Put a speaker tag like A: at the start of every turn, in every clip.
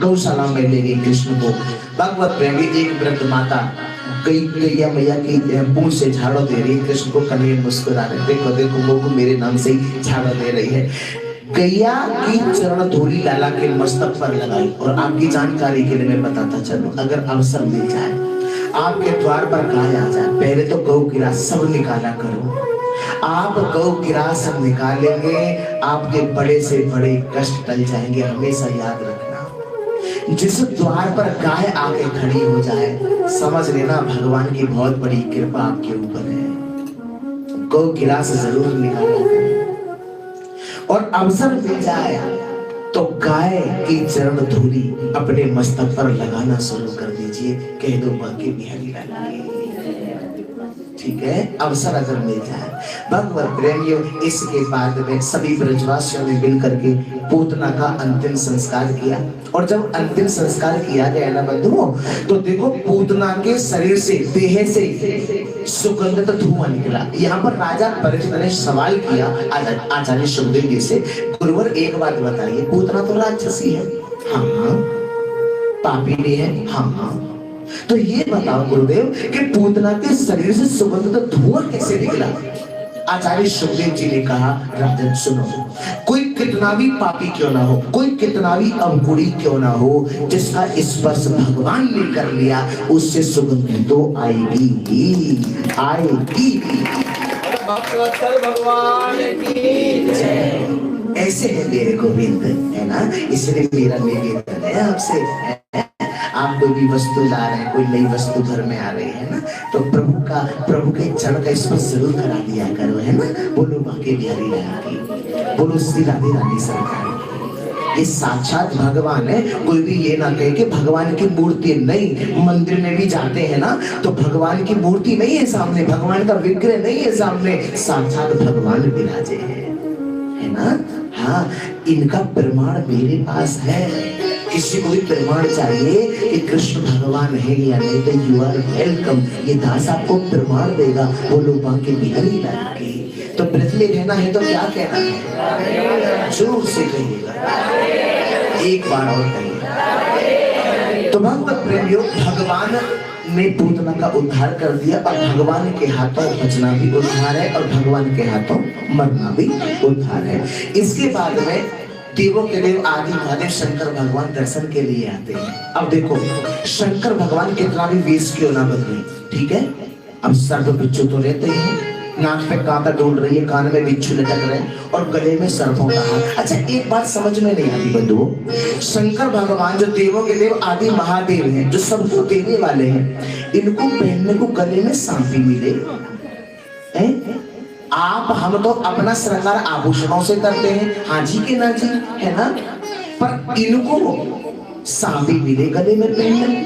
A: गौशाला में ले गई कृष्ण को। भगवत प्रेमी एक वृद्ध माता गैया मैया की पूंछ से झाड़ू दे रही है, कृष्ण को कन्हैया मुस्कुरा रहे, देखो देखो वो मेरे नाम से ही झाड़ू दे रही है। गैया की चरण धूली लाला के मस्तक पर लगाई। और आपकी जानकारी के लिए मैं बताता चलूं, अगर अवसर मिल जाए, आपके द्वार पर गाय आ जाए, पहले तो गौ गिरा सब निकाला करो। आप गौ गिरा सब निकालेंगे, आपके बड़े से बड़े कष्ट टल जाएंगे। हमेशा याद रखना, जिस द्वार पर गाय आके खड़ी हो जाए, समझ लेना भगवान की बहुत बड़ी कृपा आपके ऊपर है। गौ गिरा से जरूर निकाला करें। और अवसर मिल जाए तो गाय की चरण धूली अपने मस्तक पर लगाना शुरू कर दीजिए, कह दो बाकी बिहारी लाला, ठीक है। अवसर अगर मिल जाए। भगवत प्रेमियों, इसके बाद में सभी ब्रजवासियों ने मिल करके पूतना का अंतिम संस्कार किया। और जब अंतिम संस्कार किया गया ना बंधुओं, तो देखो पूतना के शरीर से, देह से सुगंधित धुआं निकला। यहाँ पर राजा परीक्षित ने सवाल किया आचार्य सुखदेव जी से, गुरुवर एक बात बताइए, पूतना तो राक्षसी है, हाँ, पापी भी है, हाँ, तो ये बताओ गुरुदेव कि पूतना के शरीर से सुगंधित धुआं कैसे निकला। आचार्य सुखदेव जी ने कहा, राजन सुनो, कोई कितना भी पापी क्यों ना हो, कोई कितना भी अवगुणी क्यों ना हो, जिसका स्पर्श भगवान ने कर लिया, उससे सुगंध तो आएगी ही आएगी। भगवान की जय। ऐसे है मेरे गोविंद, है ना, इसलिए मेरा निवेदन है आपसे, आप कोई भी वस्तु ला रहे हैं, कोई नई वस्तु घर में आ रही है ना, तो प्रभु के चरण का स्पर्श जरूर करा दिया करो, है ना। बोलो बाकी बिहारी लाला की, बोलो श्री राधे रानी सरकार की। ये साक्षात भगवान है। कोई भी ये ना कहे कि भगवान की मूर्ति नहीं। मंदिर में भी जाते हैं ना, तो भगवान की मूर्ति नहीं है सामने, भगवान का विग्रह नहीं है सामने, साक्षात भगवान विराजे है ना। हाँ, इनका प्रमाण मेरे पास है। किसी को भी प्रमाण चाहिए कि कृष्ण भगवान है या नहीं, तो यू आर वेलकम। ये दास आपको प्रमाण देगा। बोलो बांके बिहारी लाला की। तो ब्रज में रहना है तो क्या कहना है, जोर से कहिएगा, एक बार और कहिए। तो भगवत प्रेमियों, भगवान ने पूतना का उद्धार कर दिया, और भगवान के हाथों बचना भी उद्धार है, और भगवान के हाथों मरना भी उद्धार है। इसके बाद में देवों के देव आदि महादेव शंकर भगवान दर्शन के लिए आते हैं। अब देखो, शंकर भगवान कितना भी वेश क्यों ना बदले, ठीक है। अब सर्प बिच्छू तो रहते ही, नाक पे कांटा डोल रही है, कान में बिच्छू लटक रहे हैं, और गले में सर्पों का हार। अच्छा, एक बात समझ में नहीं आती बंधुओं, शंकर भगवान जो देवों के देव आदि महादेव हैं, जो सबको देने वाले हैं, इनको पहनने को गले में सांप भी मिले हैं। आप हम तो अपना श्रृंगार आभूषणों से करते हैं, हाँ जी के ना जी, है ना, पर इनको सांप भी मिले गले में पहनने।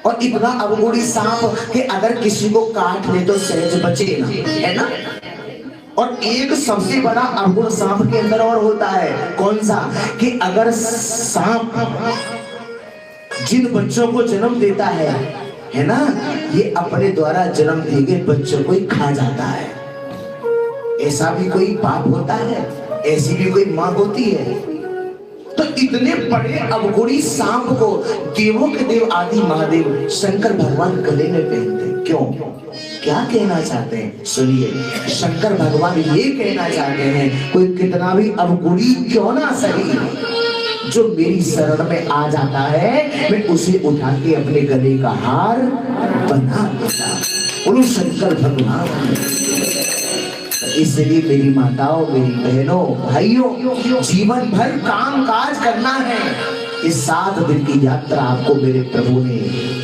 A: और इतना अवगुणी सांप कि अगर किसी को काट ले तो सहज बचे ना, है ना। और एक सबसे बड़ा अवगुण सांप के अंदर और होता है, कौन सा, कि अगर सांप जिन बच्चों को जन्म देता है ना, ये अपने द्वारा जन्म दिए गए बच्चों को ही खा जाता है। ऐसा भी कोई पाप होता है, ऐसी भी कोई मां होती है। तो इतने बड़े अवगुणी सांप को देवों के देव आदि महादेव शंकर भगवान गले में पहनते, क्यों, क्या कहना चाहते हैं, सुनिए। शंकर भगवान ये कहना चाहते हैं, कोई कितना भी अवगुणी क्यों ना सही, जो मेरी शरण में आ जाता है, मैं उसे उठा के अपने गले का हार बना देता। बोलो शंकर भगवान। इसलिए मेरी माताओं, मेरी बहनों, भाइयों, जीवन भर काम काज करना है। इस 7 दिन की यात्रा आपको मेरे प्रभु ने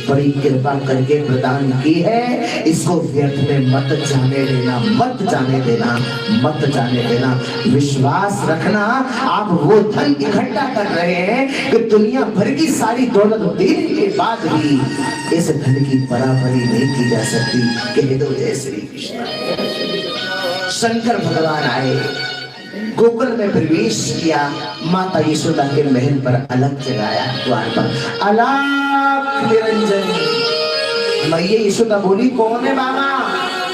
A: बड़ी कृपा करके प्रदान की है। इसको व्यर्थ में मत जाने देना, मत जाने देना, मत जाने देना। विश्वास रखना, आप वो धन इकट्ठा कर रहे हैं कि दुनिया भर की सारी दौलत देने के बाद भी इस धन की बराबरी नहीं की जा सकती। कह दो जय श्री कृष्ण। शंकर भगवान आए, गोकुल में प्रवेश किया, माता यशोदा के महल पर अलग जगाया, द्वार पर अलग निरंजन। मैया यशोदा बोली, कौन है बाबा?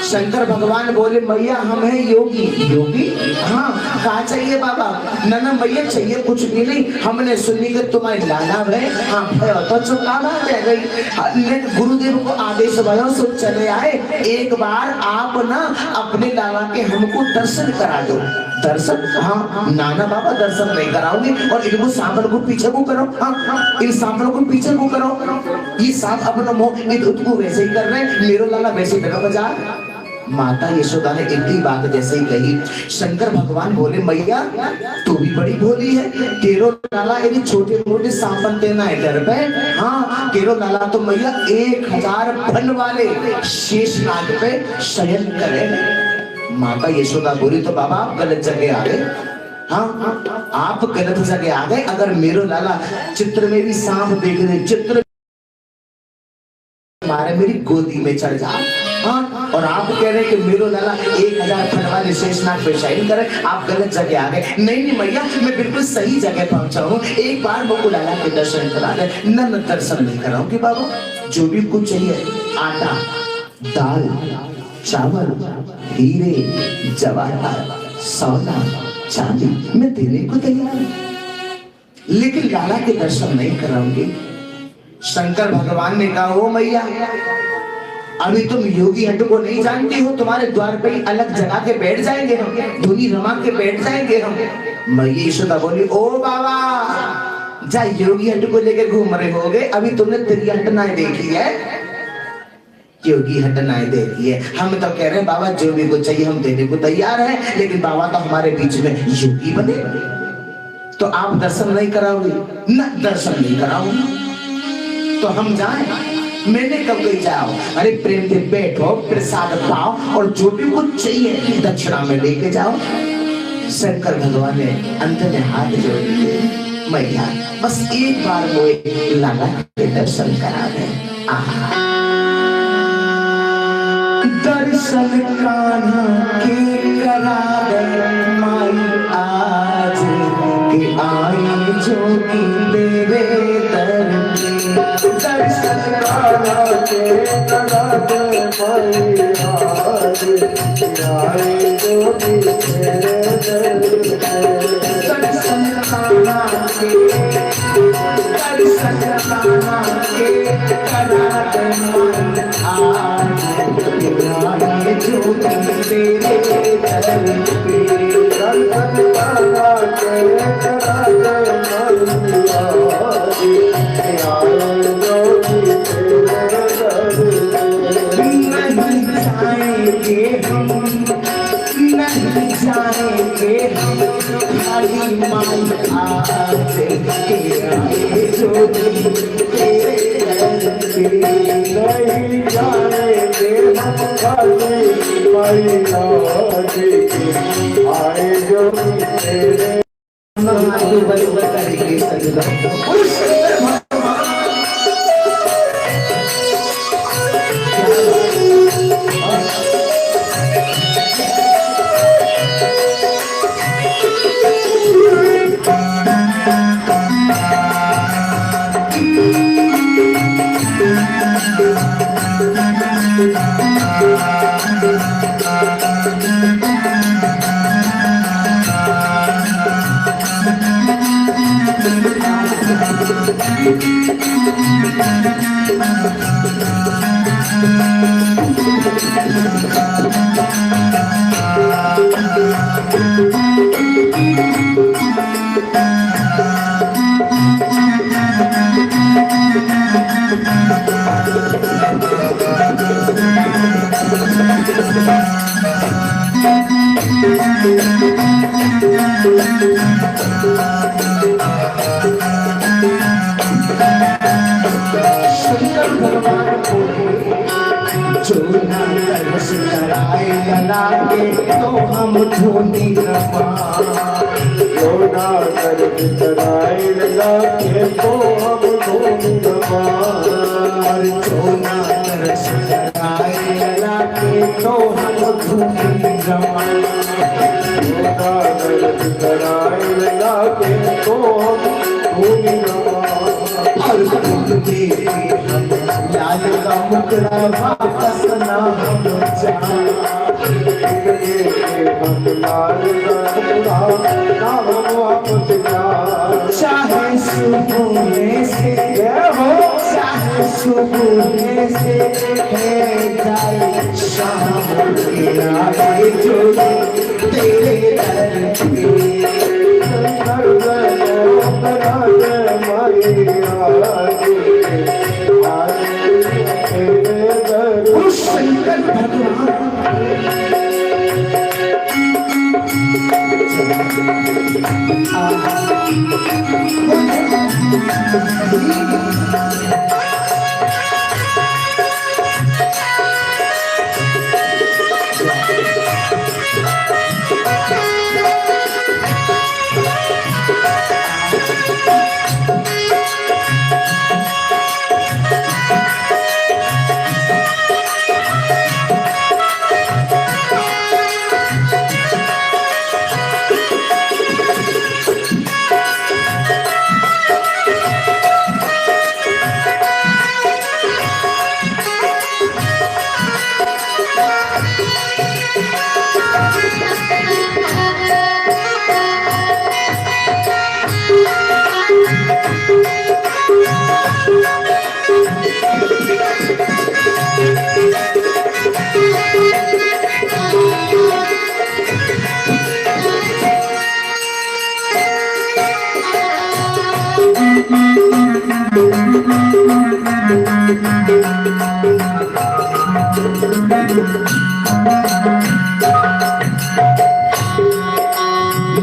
A: शंकर भगवान बोले, मैया हम हैं योगी। योगी? हाँ, कहा चाहिए बाबा? ना मैया चाहिए कुछ भी नहीं, हमने सुनी कि तुम्हारी लाला है, हाँ तो चुका बात है गई। गुरुदेव को आदेश भयो सो चले आए, एक बार आप ना अपने लाला के हमको दर्शन करा दो। दर्शन? हाँ नाना बाबा दर्शन नहीं कराओगे, और इनको सांप को पीछे को करो, हाँ इन सांपों को पीछे को करो। ये सांप अपना मुंह इधर को वैसे ही कर रहे हैं, मेरो लाला वैसे बिना बजा। माता यशोदा ने एक ही बात जैसे ही कही, शंकर भगवान बोले मैया तू भी बड़ी भोली है, तेरो लाला यदि छोटे मोटे सांपन देना है डर पे, हाँ तेरो लाला तो मैया 1000 फन वाले शेषनाग पे शयन करे। माता यशोदा बोली तो बाबा आप गलत जगह आ गए, हाँ आप गलत जगह आ गए। अगर मेरो लाला चित्र में भी सांप देख रहे, चित्र मारे मेरी गोदी में चढ़ जा, हाँ और आप कह रहे कि मेरो लाला 1000 फन वाले शेषनाग पे शयन करे, आप गलत जगह आ गए। नहीं मैया मैं बिल्कुल सही जगह पहुंचा हूँ, एक बार मुझको लाला के दर्शन करा दे। न दर्शन नहीं कराऊंगी बाबू, जो भी कुछ चाहिए आटा दाल चावल हीरे जवाहर सोना चांदी मैं देने को तैयार हूं, लेकिन लाला के दर्शन नहीं कराऊंगी। शंकर भगवान ने कहा ओ मैया अभी तुम योगी हट्टू को नहीं जानती हो, तुम्हारे द्वार पे ही अलग जगह के बैठ जाएंगे हम, धुनी रमा के बैठ जाएंगे हम। मैया यशोदा बोली ओ बाबा जा योगी हट्टू को लेकर घूम रहे होगे, अभी तुमने त्रिहटनाएं देखी है, योगी हटनाएं देखी है। हम तो कह रहे हैं बाबा जो भी कुछ चाहिए हम देने को तैयार हैं, लेकिन बाबा तो हमारे बीच में योगी बने, तो आप दर्शन नहीं कराओगे? न दर्शन नहीं कराओगे तो हम जाएं? मैंने कब गई जाओ, अरे प्रेम से बैठो प्रसाद पाओ और जो भी कुछ चाहिए दक्षिणा में लेके जाओ। शंकर भगवान ने अंत में हाथ जोड़ दिए, मैया बस एक बार वो लाला के दर्शन करा दे। दर्शन कान्हा के करा दे माई आज के आई जोगी तेरे दर पे। दर्शन कान्हा के करा दे माई आज के आई जोगी तेरे दर पे। दर्शन कान्हा के करा दे माई आज जो तेरे दर पे। दर्शन कान्हा के करा दे नहीं जाएंगे हम खाली माई आज के आए जो तेरे दर पे। नहीं जाएंगे हम खाली माई आज के आए जो तेरे बराबर करेंगे सजदा। तो हम धोनी रमा रोना कर बितराए लागे तो हम धोनी रमा रोना कर बितराए लागे तो हम धोनी रमा रोना कर बितराए लागे तो हम धोनी रमा। हर फूल देवी हम लाल का मुकड़ा वापस ना हम जाए। चाहे सुबह से हो चाहे सुबह से है जाए शाम आए जो तेरे दर पे शंकर भगवान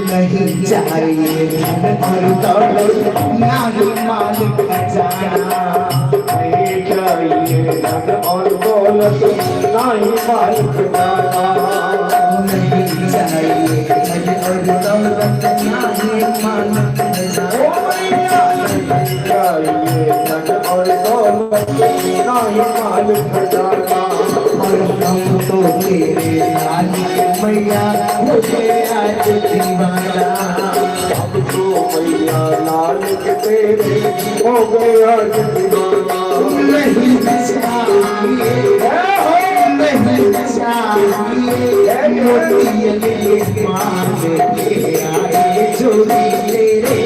A: नहीं चाहिए और दौलत ना ही मालिक खजाना नहीं चाहिए और दौलत ना ही मालिक खजाना नहीं चाहिए और दौलत ना ही मालिक खजाना नहीं चाहिए और दौलत ना ही मालिक खजाना और हम तो तेरे मालिक मैया मुझे आज दीवाना अब तो मैया लाल के तेरे हो गया दीवाना नहीं चाहिए नहीं चाहिए मोती मांगे आए जो तेरे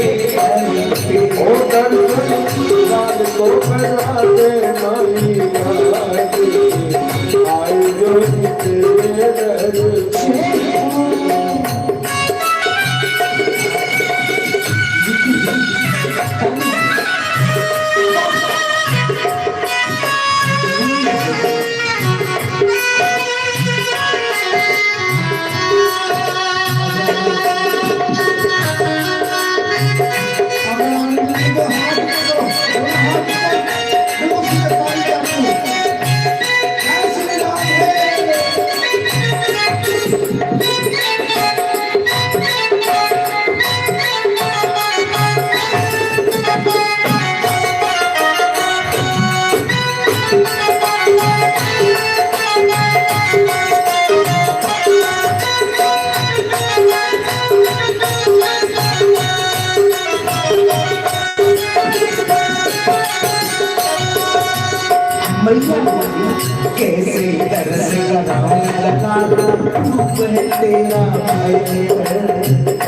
A: ओ दर्शन को करा दे मानी आए जो तेरे दर्शन कैसे तरस कराऊं लगा रूप है तेरा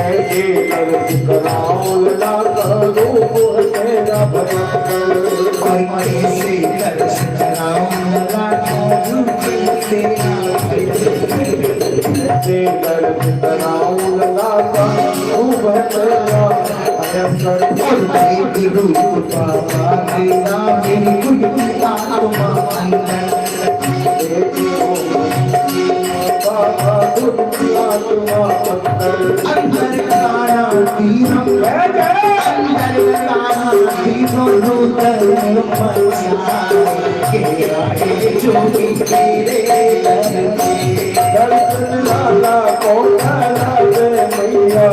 A: कैसे तरस कराऊं लगा रूप है तेरा कोई कैसे तरस कराऊं लगा रूप है तेरा कैसे तरस कराऊं लगा रूप है तेरा तेरी रूप पावा तेरा बिल्कुल आत्मा अंदर अंदर काना तीनों अंदर काना तीनों रूतर के आए जो तेरे दर्शन लाला को लाला दे मैया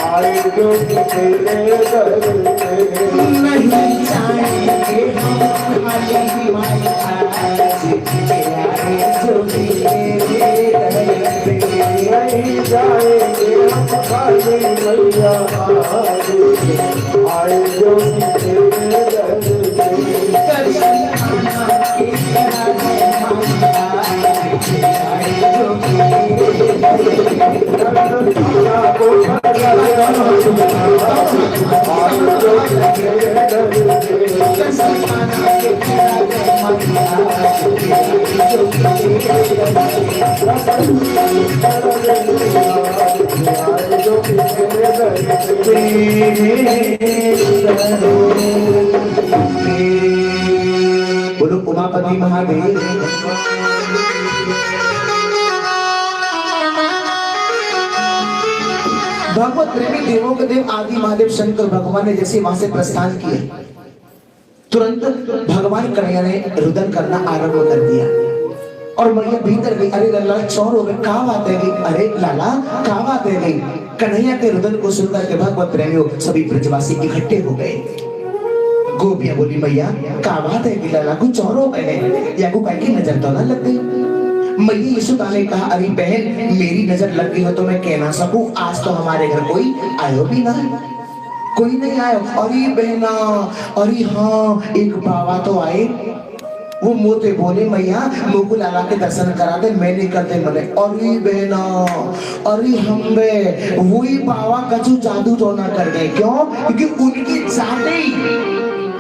A: आए जो तेरे दर्शन नहीं चाहेंगे हम खाली माया आए जो तेरे दर्शन नहीं जाएंगे हम खाली मैया आए जो तेरे दर्शन आना के बोलो उमापति महादेव। भगवत प्रेमी देवों के देव आदि महादेव शंकर भगवान ने जैसे वहां से प्रस्थान किए, तुरंत भगवान कन्हैया ने रुदन करना आरंभ कर दिया और मैया भीतर गई। अरे लाला चौर हो गए, कहा बात है गई? अरे लाला कहा बात है गई? कन्हैया के रुदन को सुनकर के भगवत प्रेमियों सभी ब्रजवासी इकट्ठे हो गए। गोपियां बोली मैया कहा बात है कि लाला कुछ और हो गए या को की नजर तो ना लग गई? मैया यशोदा ने कहा अरे बहन मेरी नजर लग गई हो तो मैं कह ना सकूं, आज तो हमारे घर कोई आयो भी ना, कोई नहीं आयो। अरे बहना अरे हाँ एक बाबा तो आए, वो मोते बोले मैया मुकुल लाला के दर्शन करा दे, मैं नहीं करते मने। अरे बहना अरे हम बे वही बाबा कछु जादू तो ना कर गए, क्यों? क्योंकि उनकी जाते ही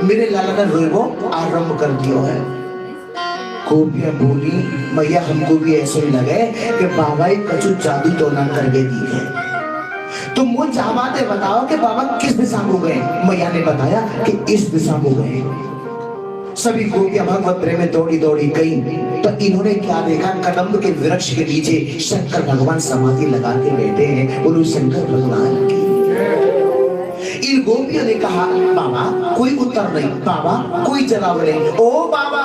A: मेरे लाला ने रोइबो आरंभ कर दियो है। गोपियां बोली मैया हमको भी ऐसे ही लगे कि बाबा ही कछु जादू तो ना करके दी है, तो मुझे जावाते बताओ कि बाबा किस दिशा में गए? मैया ने बताया कि इस दिशा में गए। सभी गोपियां भगवत प्रेम में दौड़ी दौड़ी गई तो इन्होंने क्या देखा? कदम्ब के वृक्ष के नीचे शंकर भगवान समाधि लगा के बैठे हैं। बोलो शंकर भगवान की। इन गोपियों ने कहा बाबा कोई उत्तर नहीं, बाबा कोई जवाब नहीं। ओ बाबा!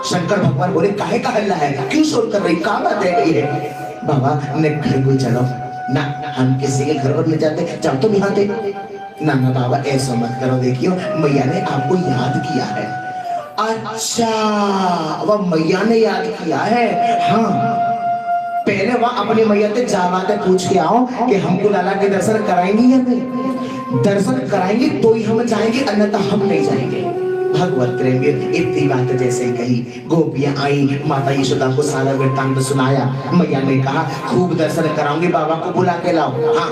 A: शंकर भगवान बोले काहे का हल्ला है, क्यों शोर कर रही, कहा बात है? बाबा ने घर को चलो ना, हम किसी के घर पर नहीं जाते, जाओ तुम यहाँ थे ना। ना बाबा ऐसा मत करो, देखियो मैया ने आपको याद किया है। अच्छा वह मैया ने याद किया है? हाँ पहले वह अपनी मैया से जावाते पूछ के आओ कि हमको लाला के दर्शन कराएंगी या नहीं। दर्शन कराएंगे तो ही हम जाएंगे, अन्यथा हम नहीं जाएंगे। भगवत प्रेम इतनी बात जैसे ही कही, गोपियां आई, माता यशोदा को सारा वृत्तांत सुनाया। मैया ने कहा खूब दर्शन कराऊंगी, बाबा को बुला के लाओ। हाँ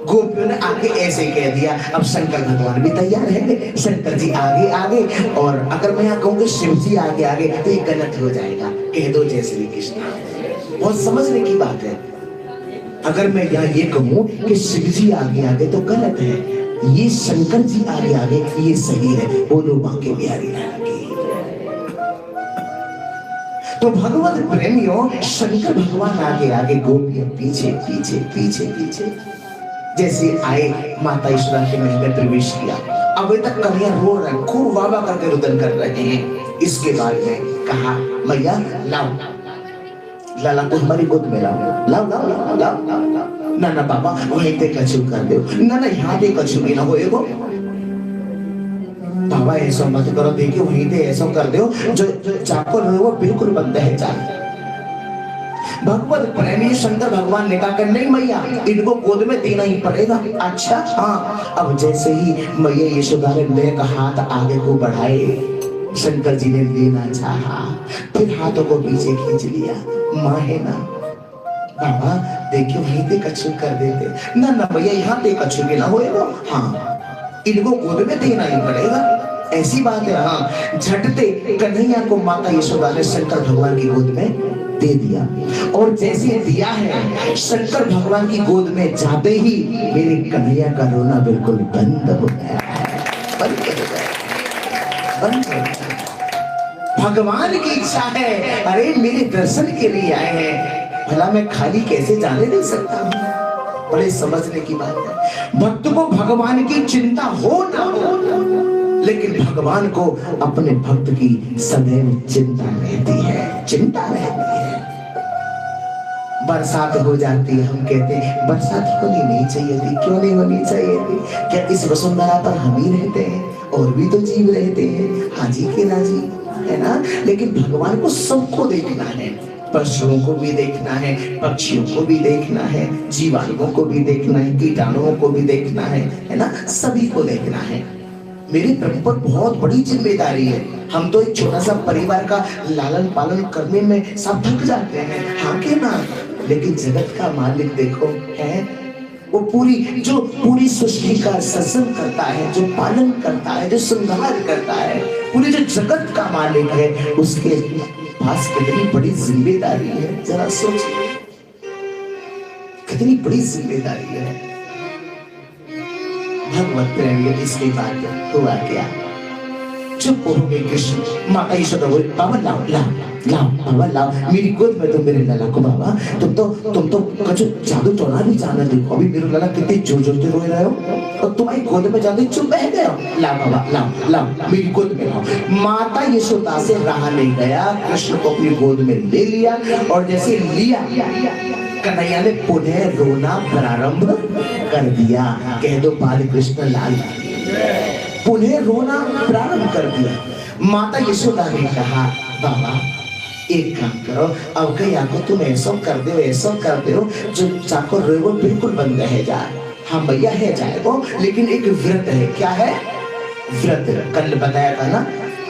A: गोपियों ने आगे ऐसे कह दिया। अब शंकर भगवान भी तैयार है, शंकर जी आगे आगे, और अगर मैं यहाँ कहूँगी शिव जी आगे आगे तो ये गलत हो जाएगा, कह दो जय श्री कृष्ण। बहुत समझने की बात है। अगर मैं यहाँ ये कहूँ कि शिव जी आगे आगे तो गलत है, ये शंकर जी आगे आगे ये सही है। बोलो बांके बिहारी लाल की। तो भगवत प्रेमियों शंकर भगवान आगे आगे, गोपियां पीछे पीछे पीछे पीछे। जैसे आए माता यशोदा के महल में प्रवेश किया। अभी तक कन्हैया रो रहे हैं, खूब वाबा करके रुदन कर रहे हैं। इसके बाद में कहा मैया लाओ लाला को हमारी गोद में लाओ, लाओ लाओ लाओ लाओ लाओ। ना ना बाबा वहीं पे कछु कर दो, ना ना यहाँ पे कछु भी ना होएगो। बाबा ऐसा मत करो, देखियो वहीं पे ऐसा कर दो जो चाको वो बिल्कुल बंद है चाक। भगवत प्रेमी शंकर भगवान ने कहा नहीं मैया इनको गोद में देना ही पड़ेगा। अच्छा हाँ। अब जैसे ही मैया यशोदा ने लेकर हाथ आगे को बढ़ाए, शंकर जी ने लेना चाहा, फिर हाथों को पीछे खींच लिया। माँ है ना बाबा देखियो वहीं पे कछु कर देते। ना ना भैया यहाँ पे कछु भी ना होएगा। हाँ इनको गोद में देना ही पड़ेगा, ऐसी बात है। हाँ झटते कन्हैया को माता यशोदा ने शंकर भगवान की गोद में दे दिया, और जैसे दिया है शंकर भगवान की गोद में जाते ही मेरे कन्हैया का रोना बिल्कुल बंद हो गया, बंद हो गया, बंद हो गया। भगवान की इच्छा है, अरे मेरे दर्शन के लिए आए हैं, भला मैं खाली कैसे जाने दे सकता हूँ? बड़े समझने की बात है। भक्त को भगवान की चिंता हो ना हो, लेकिन भगवान को अपने भक्त की सदैव चिंता रहती है, चिंता रहती है। बरसात हो जाती है, हम कहते हैं बरसात होनी नहीं चाहिए थी, क्यों नहीं होनी चाहिए थी? क्या इस वसुंधरा पर हम ही रहते हैं और भी तो जीव रहते हैं, हाजी के राजी है ना? लेकिन भगवान को सबको देखना है, पशुओं को भी देखना है, पक्षियों को भी देखना है, जीवाणुओं को भी देखना है, कीटाणुओं को भी देखना है ना? सभी को देखना है। मेरे प्रभु पर बहुत बड़ी जिम्मेदारी है। हम तो एक छोटा सा परिवार का लालन पालन करने में सब थक जाते हैं, हाँ के ना? लेकिन जगत का मालिक देखो है, वो पूरी सृष्टि का शासन करता है, जो पालन करता है, जो संहार करता है, पूरी जो जगत का मालिक है, उसके पास कितनी बड़ी जिम्मेदारी है। जरा सोचिए, कितनी बड़ी जिम्मेदारी है। भगवत प्रेम में इसके बाद हुआ क्या? चुप हो गए कृष्ण। माता यशोदा बोली, बाबा लाओ लाओ लाओ, बाबा लाओ मेरी गोद में तो मेरे लाला को। बाबा तुम तो कछु जादू टोना भी जाना देखो। अभी मेरे लाला कितने जोर जोर से रो रहे हो और तुम्हारी गोद में जाते चुप बह गए हो। लाओ बाबा लाओ लाओ मेरी गोद में लाओ। माता यशोदा से रहा नहीं गया, कृष्ण को अपनी गोद में ले लिया और जैसे लिया कन्हैया ने पुनः रोना प्रारंभ कर दिया। कह दो बाल कृष्ण लाल पुनः रोना प्रारंभ कर दिया। माता यशोदा ने कहा, बाबा एक काम करो, अब कहीं को तुम ऐसा कर दो जो चाको रोगो बिल्कुल बंद रह जाए। हाँ भैया है जाएगो, लेकिन एक व्रत है। क्या है? व्रत। कल बताया था ना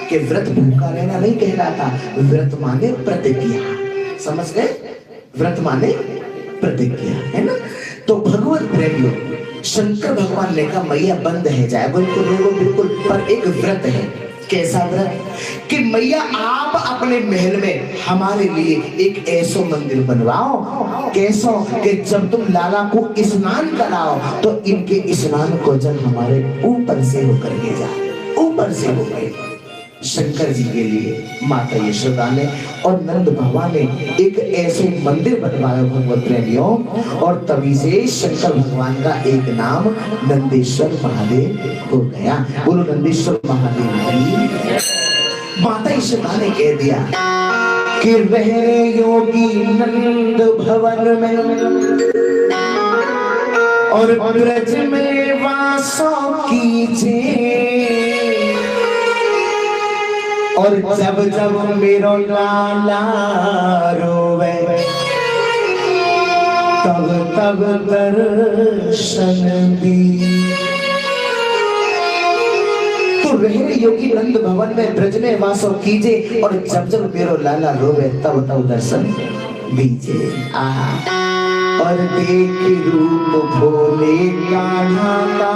A: कि व्रत भूखा रहना नहीं कहलाता, व्रत माने प्रतिज्ञा। समझ गए? व्रत माने प्रतिज्ञा, है ना? तो भगवत प्रेमियों, शंकर भगवान ने कहा मैया बंद है जाए बिल्कुल, पर एक व्रत है। कैसा व्रत? कि मैया आप अपने महल में हमारे लिए एक ऐसा मंदिर बनवाओ, कैसो कि जब तुम लाला को स्नान कराओ तो इनके स्नान को जल हमारे ऊपर से होकर के जाए, ऊपर से होकर। शंकर जी के लिए माता यशोदा ने और नंद भगवान ने एक ऐसे मंदिर बनवाया भगवत प्रेमियों, और तभी से शंकर भगवान का एक नाम नंदेश्वर महादेव हो गया। बोलो नंदेश्वर महादेव की। माता यशोदा ने कह दिया कि रहे योगी नंद भवन में और ब्रज में वासों कीजिए, और जब जब मेरो लाला रोवे तब तब दर्शन दी। तो रहे योगी नंद भवन में ब्रज में वासो कीजिए, और जब जब मेरो लाला रोवे तब तब दर्शन दीजिए। और देख रूप भोले कान्हा का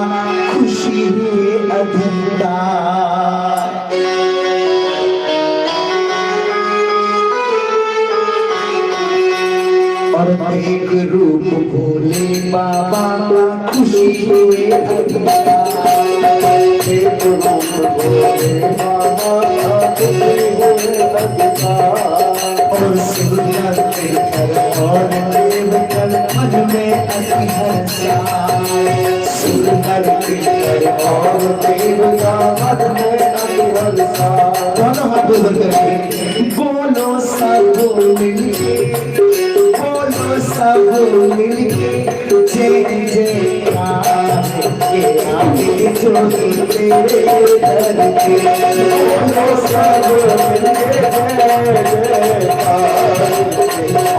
A: खुशी हुए अधिकार, और एक रूप भोले बाबा का खुशी हुए अधिकार, एक रूप भोले बाबा का खुशी हुए अधिकार, और सुंदर और देवकर मन में अति हर्षा, सुंदर और देवकर मन में अति हर्षा। दोनों हाथ ऊपर करके बोलो सब मिलके, सब मिलके जय जयकार के आगे जो तेरे दर के, बोलो सब मिलके जय जयकार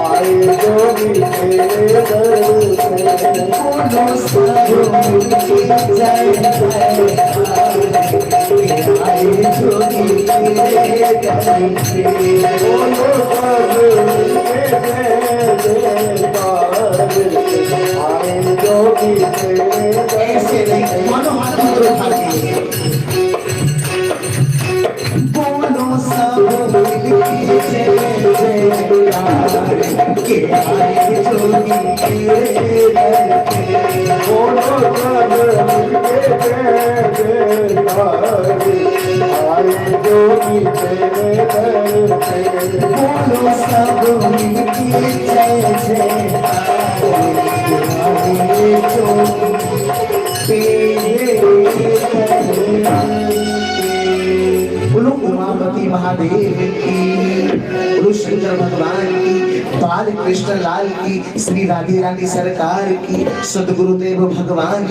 A: आए जो तेरे दर से, बोलो सब मिलके जय जयकार आए जो तेरे दर से, बोलो सब मिलके ऐसे नहीं मनोहर बोलो सब मिलके जय जयकार के आए जोगी तेरे दर पे, बोलो सब मिलके जय जयकार आए जोगी तेरे दर पे, बोलो सब मिलके जय जयकार आए बोलो उमापति महादेव की, बोलो शंकर भगवान की, बाल कृष्ण लाल की, श्री राधे रानी सरकार की, सदगुरुदेव भगवान